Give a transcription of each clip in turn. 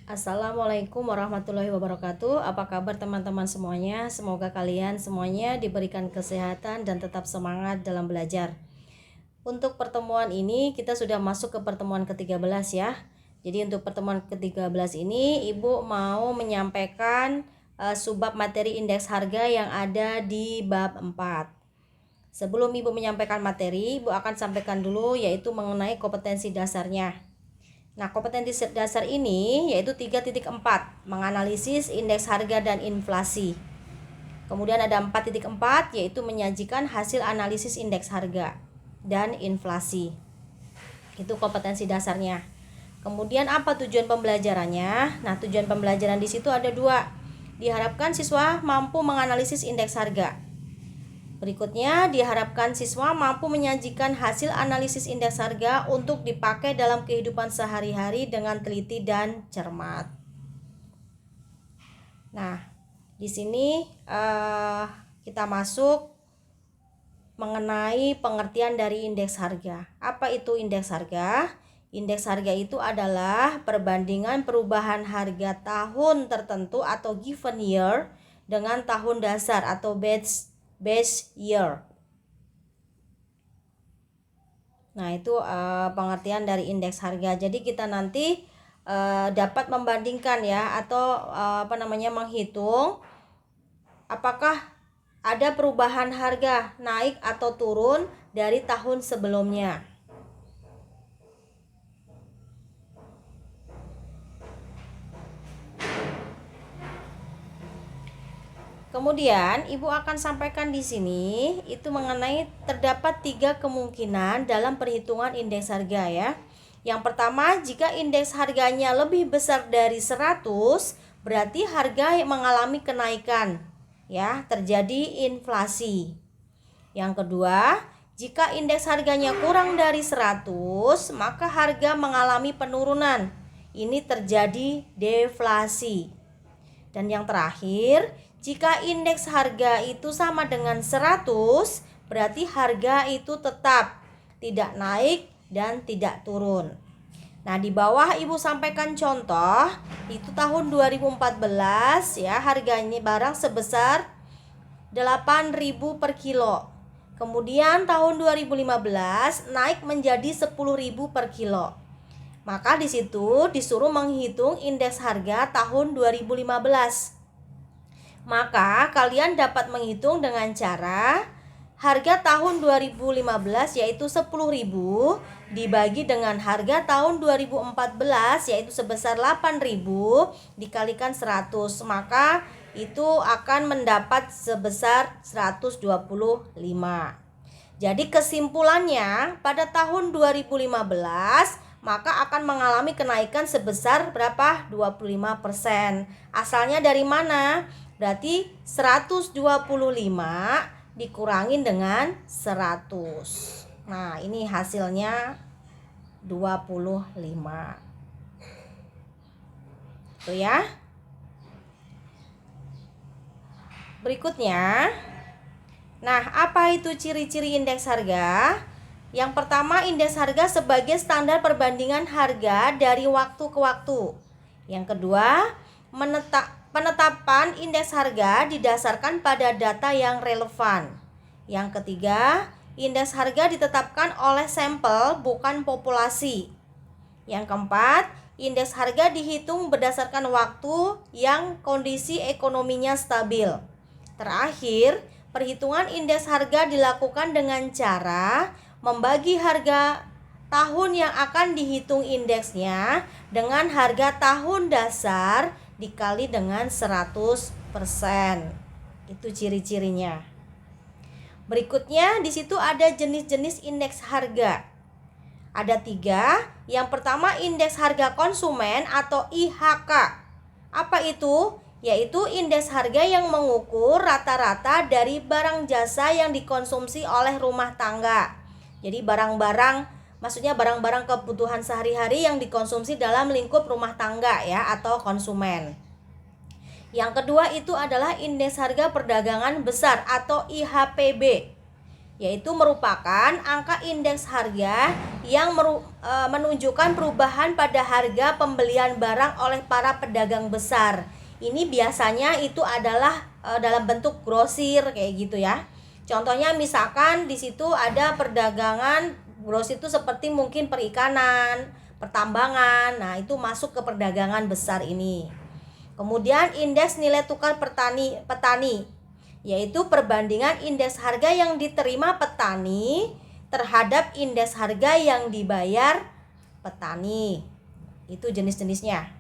Assalamualaikum warahmatullahi wabarakatuh. Apa kabar teman-teman semuanya? Semoga kalian semuanya diberikan kesehatan dan tetap semangat dalam belajar. Untuk pertemuan ini kita sudah masuk ke pertemuan ke-13 ya. Jadi untuk pertemuan ke-13 ini Ibu mau menyampaikan subbab materi indeks harga yang ada di bab 4. Sebelum Ibu menyampaikan materi, Ibu akan sampaikan dulu yaitu mengenai kompetensi dasarnya. Nah, kompetensi dasar ini yaitu 3.4, menganalisis indeks harga dan inflasi. Kemudian ada 4.4 yaitu menyajikan hasil analisis indeks harga dan inflasi. Itu kompetensi dasarnya. Kemudian apa tujuan pembelajarannya? Nah, tujuan pembelajaran di situ ada 2. Diharapkan siswa mampu menganalisis indeks harga. Berikutnya, diharapkan siswa mampu menyajikan hasil analisis indeks harga untuk dipakai dalam kehidupan sehari-hari dengan teliti dan cermat. Nah, di sini kita masuk mengenai pengertian dari indeks harga. Apa itu indeks harga? Indeks harga itu adalah perbandingan perubahan harga tahun tertentu atau given year dengan tahun dasar atau base year. Nah, itu pengertian dari indeks harga. Jadi kita nanti dapat membandingkan ya atau menghitung apakah ada perubahan harga naik atau turun dari tahun sebelumnya. Kemudian Ibu akan sampaikan di sini itu mengenai terdapat 3 kemungkinan dalam perhitungan indeks harga ya. Yang pertama, jika indeks harganya lebih besar dari 100, berarti harga yang mengalami kenaikan ya, terjadi inflasi. Yang kedua, jika indeks harganya kurang dari 100, maka harga mengalami penurunan. Ini terjadi deflasi. Dan yang terakhir, jika indeks harga itu sama dengan 100, berarti harga itu tetap tidak naik dan tidak turun. Nah, di bawah Ibu sampaikan contoh, itu tahun 2014 ya, harganya barang sebesar 8.000 per kilo. Kemudian tahun 2015 naik menjadi 10.000 per kilo. Maka di situ disuruh menghitung indeks harga tahun 2015. Maka kalian dapat menghitung dengan cara harga tahun 2015 yaitu 10.000 dibagi dengan harga tahun 2014 yaitu sebesar 8.000 dikalikan 100, maka itu akan mendapat sebesar 125. Jadi kesimpulannya pada tahun 2015 maka akan mengalami kenaikan sebesar berapa? 25%. Asalnya dari mana? Berarti 125 dikurangin dengan 100. Nah, ini hasilnya 25. Tuh ya. Berikutnya. Nah, apa itu ciri-ciri indeks harga? Yang pertama, indeks harga sebagai standar perbandingan harga dari waktu ke waktu. Yang kedua, penetapan indeks harga didasarkan pada data yang relevan. Yang ketiga, indeks harga ditetapkan oleh sampel bukan populasi. Yang keempat, indeks harga dihitung berdasarkan waktu yang kondisi ekonominya stabil. Terakhir, perhitungan indeks harga dilakukan dengan cara membagi harga tahun yang akan dihitung indeksnya dengan harga tahun dasar dikali dengan 100%. Itu ciri-cirinya. Berikutnya di situ ada jenis-jenis indeks harga. Ada 3. Yang pertama, indeks harga konsumen atau IHK. Apa itu? Yaitu indeks harga yang mengukur rata-rata dari barang jasa yang dikonsumsi oleh rumah tangga. Jadi maksudnya barang-barang kebutuhan sehari-hari yang dikonsumsi dalam lingkup rumah tangga ya, atau konsumen. Yang kedua itu adalah indeks harga perdagangan besar atau IHPB. yaitu merupakan angka indeks harga yang menunjukkan perubahan pada harga pembelian barang oleh para pedagang besar. Ini biasanya itu adalah dalam bentuk grosir kayak gitu ya. Contohnya misalkan di situ ada perdagangan grosir itu seperti mungkin perikanan, pertambangan. Nah, itu masuk ke perdagangan besar ini. Kemudian indeks nilai tukar petani, yaitu perbandingan indeks harga yang diterima petani terhadap indeks harga yang dibayar petani. Itu jenis-jenisnya.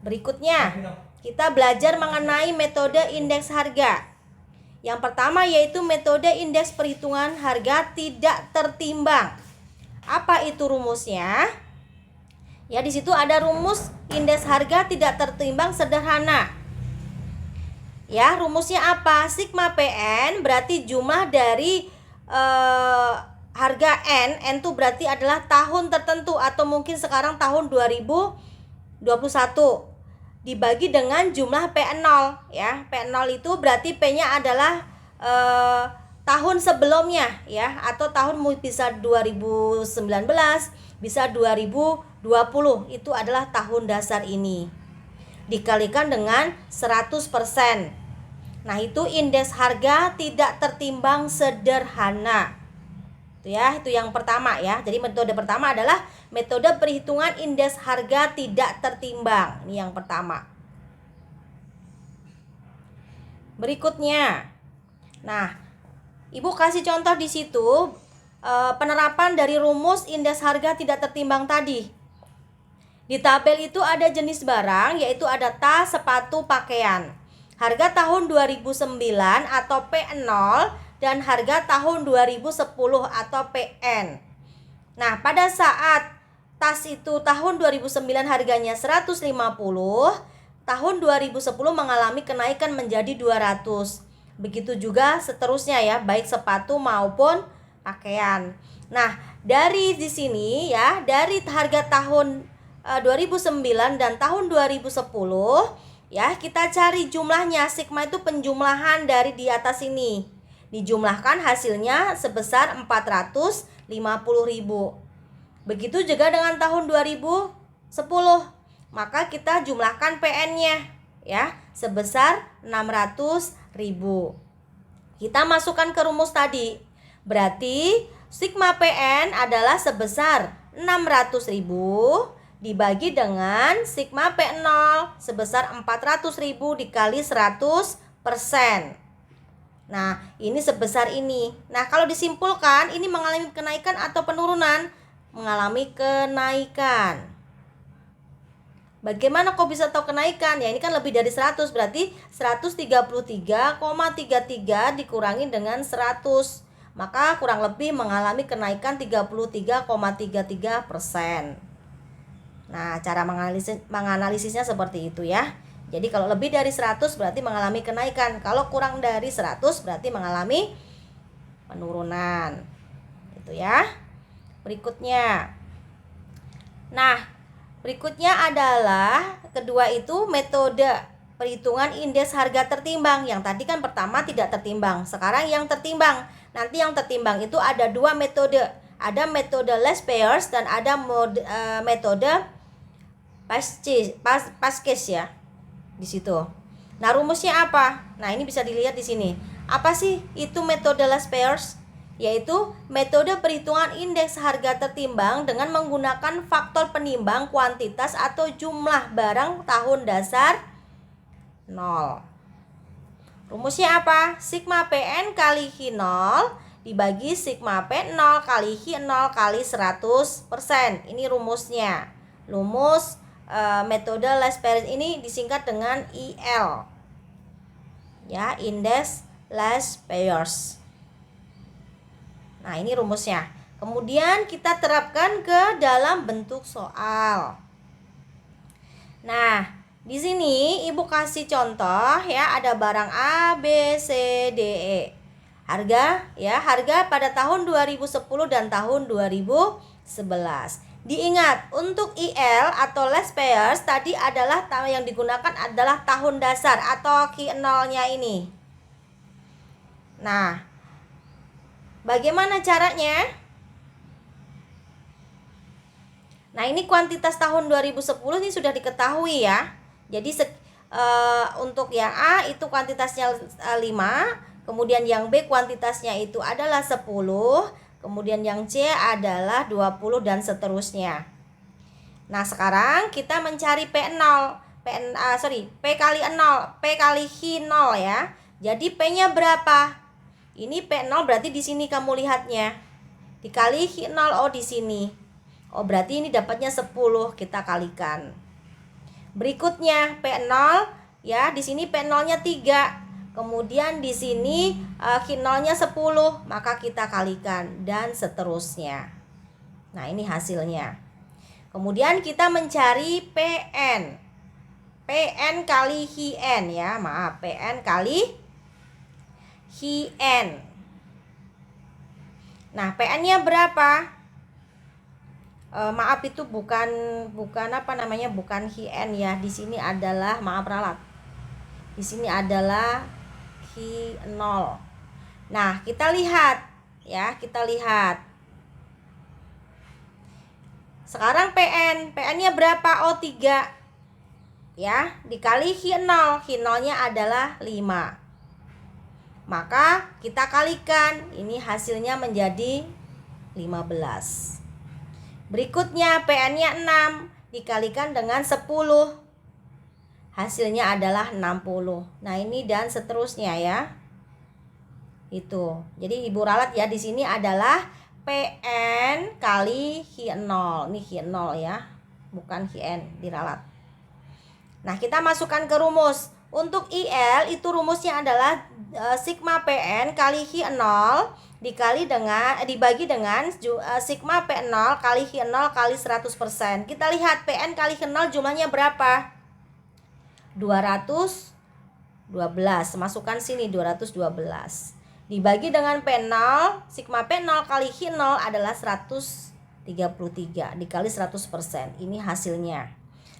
Berikutnya, kita belajar mengenai metode indeks harga. Yang pertama yaitu metode indeks perhitungan harga tidak tertimbang. Apa itu rumusnya? Ya, di situ ada rumus indeks harga tidak tertimbang sederhana. Ya, rumusnya apa? Sigma PN berarti jumlah dari harga N itu berarti adalah tahun tertentu atau mungkin sekarang tahun 2021 dibagi dengan jumlah P0 ya. P0 itu berarti P-nya adalah tahun sebelumnya ya, atau tahun bisa 2019, bisa 2020, itu adalah tahun dasar ini. Dikalikan dengan 100%. Nah, itu indeks harga tidak tertimbang sederhana. Itu ya, itu yang pertama ya. Jadi metode pertama adalah metode perhitungan indeks harga tidak tertimbang. Ini yang pertama. Berikutnya. Nah, Ibu kasih contoh di situ penerapan dari rumus indeks harga tidak tertimbang tadi. Di tabel itu ada jenis barang, yaitu ada tas, sepatu, pakaian. Harga tahun 2009 atau P0 dan harga tahun 2010 atau PN. Nah, pada saat tas itu tahun 2009 harganya 150, tahun 2010 mengalami kenaikan menjadi 200. Begitu juga seterusnya ya, baik sepatu maupun pakaian. Nah, dari di sini ya, dari harga tahun 2009 dan tahun 2010 ya, kita cari jumlahnya. Sigma itu penjumlahan dari di atas ini. Dijumlahkan hasilnya sebesar 450.000. Begitu juga dengan tahun 2010. Maka kita jumlahkan PN-nya ya, sebesar 600.000. Kita masukkan ke rumus tadi. Berarti sigma PN adalah sebesar 600.000 dibagi dengan sigma P0 sebesar 400.000 dikali 100%. Nah, ini sebesar ini. Nah, kalau disimpulkan, ini mengalami kenaikan atau penurunan? Mengalami kenaikan. Bagaimana kok bisa tahu kenaikan? Ya, ini kan lebih dari 100, berarti 133,33 dikurangi dengan 100. Maka kurang lebih mengalami kenaikan 33,33%. Nah, cara menganalisisnya seperti itu ya. Jadi kalau lebih dari 100 berarti mengalami kenaikan. Kalau kurang dari 100 berarti mengalami penurunan. Itu ya. Berikutnya. Nah, berikutnya adalah kedua itu metode perhitungan indeks harga tertimbang. Yang tadi kan pertama tidak tertimbang. Sekarang yang tertimbang. Nanti yang tertimbang itu ada dua metode. Ada metode less payers dan ada metode Paskes ya. Di situ. Nah, rumusnya apa? Nah, ini bisa dilihat di sini. Apa sih itu metode less payers? Yaitu metode perhitungan indeks harga tertimbang dengan menggunakan faktor penimbang kuantitas atau jumlah barang tahun dasar 0. Rumusnya apa? Sigma PN kali H0 dibagi sigma P0 kali H0 kali 100%. Ini rumusnya. Rumus metode less payers ini disingkat dengan IL. Ya, indeks less payers. Nah, ini rumusnya. Kemudian kita terapkan ke dalam bentuk soal. Nah, di sini Ibu kasih contoh ya, ada barang A, B, C, D, E. Harga ya, harga pada tahun 2010 dan tahun 2011. Diingat, untuk IL atau less payers tadi adalah yang digunakan adalah tahun dasar atau Q0-nya ini. Nah, Bagaimana caranya? Nah, ini kuantitas tahun 2010 ini sudah diketahui ya. Jadi untuk yang A itu kuantitasnya 5, kemudian yang B kuantitasnya itu adalah 10, kemudian yang C adalah 20 dan seterusnya. Nah, sekarang kita mencari P0. P kali 0, P kali Hi 0 ya. Jadi P-nya berapa? Ini P0 berarti di sini kamu lihatnya. Dikali Hi 0, oh di sini. Oh, berarti ini dapatnya 10, kita kalikan. Berikutnya P0 ya, di sini P0-nya 3. Kemudian di sini Hi 0-nya 10, maka kita kalikan dan seterusnya. Nah, ini hasilnya. Kemudian kita mencari PN. PN kali Hi-N ya, maaf, PN kali Hi-N. Nah, PN-nya berapa? Maaf, itu bukan apa namanya, bukan Hi-N ya. Di sini adalah, maaf ralat. Di sini adalah Hi-0. Nah, kita lihat ya, kita lihat. Sekarang PN-nya berapa? Oh, 3. Ya, dikali Hi0. Hi0-nya adalah 5. Maka kita kalikan, ini hasilnya menjadi 15. Berikutnya PN-nya 6 dikalikan dengan 10. Hasilnya adalah 60. Nah, ini dan seterusnya ya. Itu. Jadi Ibu ralat ya, di sini adalah PN kali Hi0. Ini Hi0 ya, bukan Hi-N, diralat. Nah, kita masukkan ke rumus. Untuk IL itu rumusnya adalah sigma PN kali Hi0 dibagi dengan sigma P0 kali Hi0 kali 100%. Kita lihat PN kali Hi0 jumlahnya berapa? 212. Masukkan sini 212. Dibagi dengan P0, sigma P0 kali Hi0 adalah 133 dikali 100%. Ini hasilnya.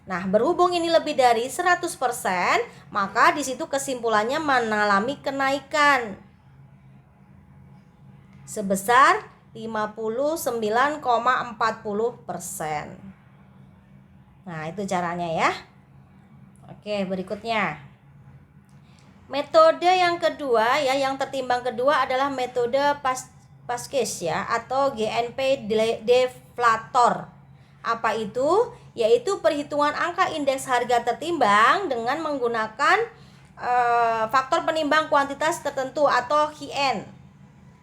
Nah, berhubung ini lebih dari 100%, maka di situ kesimpulannya mengalami kenaikan sebesar 59,40%. Nah, itu caranya ya. Oke, berikutnya. Metode yang kedua ya, yang tertimbang kedua adalah metode Paskes ya, atau GNP deflator. Apa itu? Yaitu perhitungan angka indeks harga tertimbang dengan menggunakan faktor penimbang kuantitas tertentu atau Hi-N.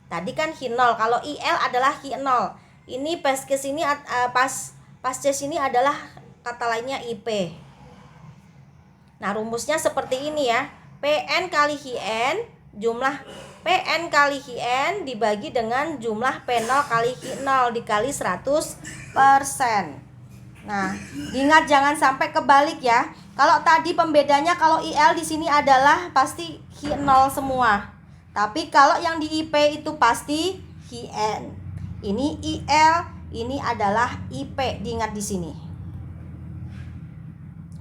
Tadi kan Hi0, kalau IL adalah Hi0. Ini Paskes ini Paskes ini adalah kata lainnya IP. Nah, rumusnya seperti ini ya. PN kali Hi-N, jumlah PN kali Hi-N dibagi dengan jumlah P0 kali Hi0 dikali 100%. Nah, ingat jangan sampai kebalik ya. Kalau tadi pembedanya, kalau IL di sini adalah pasti Hi0 semua. Tapi kalau yang di IP itu pasti Hi-N. Ini IL, ini adalah IP, diingat di sini.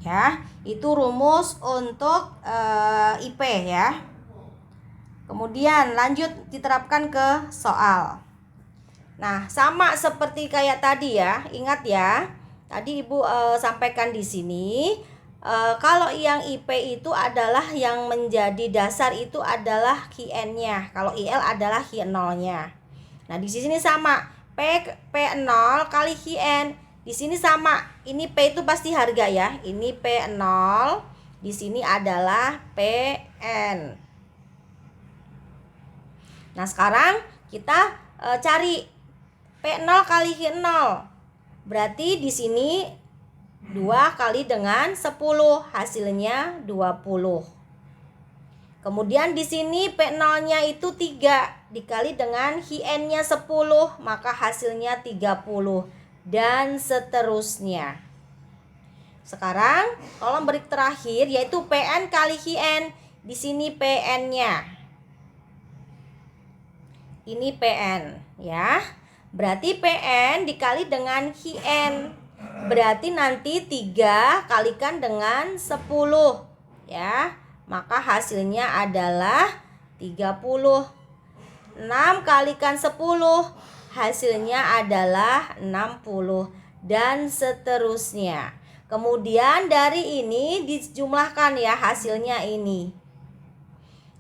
Ya, itu rumus untuk IP ya. Kemudian lanjut diterapkan ke soal. Nah, sama seperti kayak tadi ya. Ingat ya. Tadi Ibu sampaikan di sini, kalau yang IP itu adalah yang menjadi dasar itu adalah Hi-N-nya. Kalau IL adalah Hi0-nya. Nah, di sini sama. P0 kali Hi-N. Di sini sama. Ini P itu pasti harga ya. Ini P0. Di sini adalah PN. Nah, sekarang kita cari P0 kali Hi0. Berarti di sini 2 kali dengan 10, hasilnya 20. Kemudian di sini P0-nya itu 3 dikali dengan Hi-N-nya 10, maka hasilnya 30 dan seterusnya. Sekarang kolom berikut terakhir yaitu PN kali Hi-N. Di sini PN-nya. Ini PN ya. Berarti PN dikali dengan Hi-N. Berarti nanti 3 kalikan dengan 10 ya. Maka hasilnya adalah 30. 6 kalikan 10 hasilnya adalah 60 dan seterusnya. Kemudian dari ini dijumlahkan ya hasilnya ini.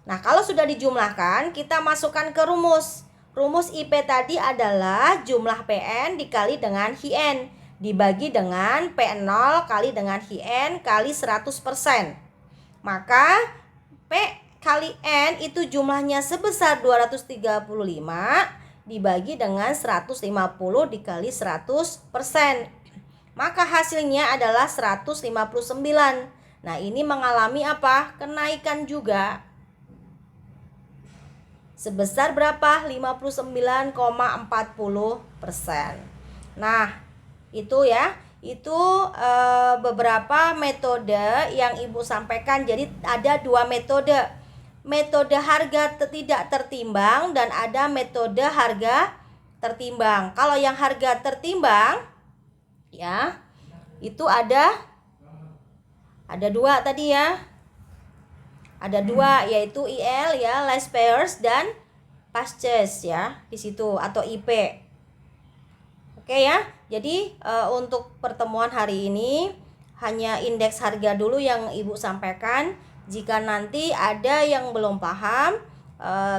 Nah, kalau sudah dijumlahkan, kita masukkan ke rumus. Rumus IP tadi adalah jumlah PN dikali dengan HIN dibagi dengan P0 kali dengan HIN kali 100%. Maka P kali N itu jumlahnya sebesar 235 dibagi dengan 150 dikali 100%. Maka hasilnya adalah 159. Nah, ini mengalami apa? Kenaikan juga. Sebesar berapa? 59,40%. Nah, itu ya. Itu beberapa metode yang Ibu sampaikan. Jadi ada 2 metode. Metode harga tidak tertimbang dan ada metode harga tertimbang. Kalau yang harga tertimbang ya, itu ada 2 tadi ya. Ada 2 yaitu IL ya, last pairs dan purchase ya di situ atau IP. Oke ya. Jadi untuk pertemuan hari ini hanya indeks harga dulu yang Ibu sampaikan. Jika nanti ada yang belum paham,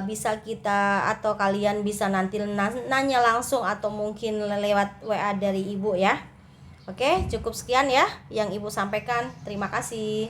bisa kita atau kalian bisa nanti nanya langsung atau mungkin lewat WA dari Ibu ya. Oke, cukup sekian ya yang Ibu sampaikan. Terima kasih.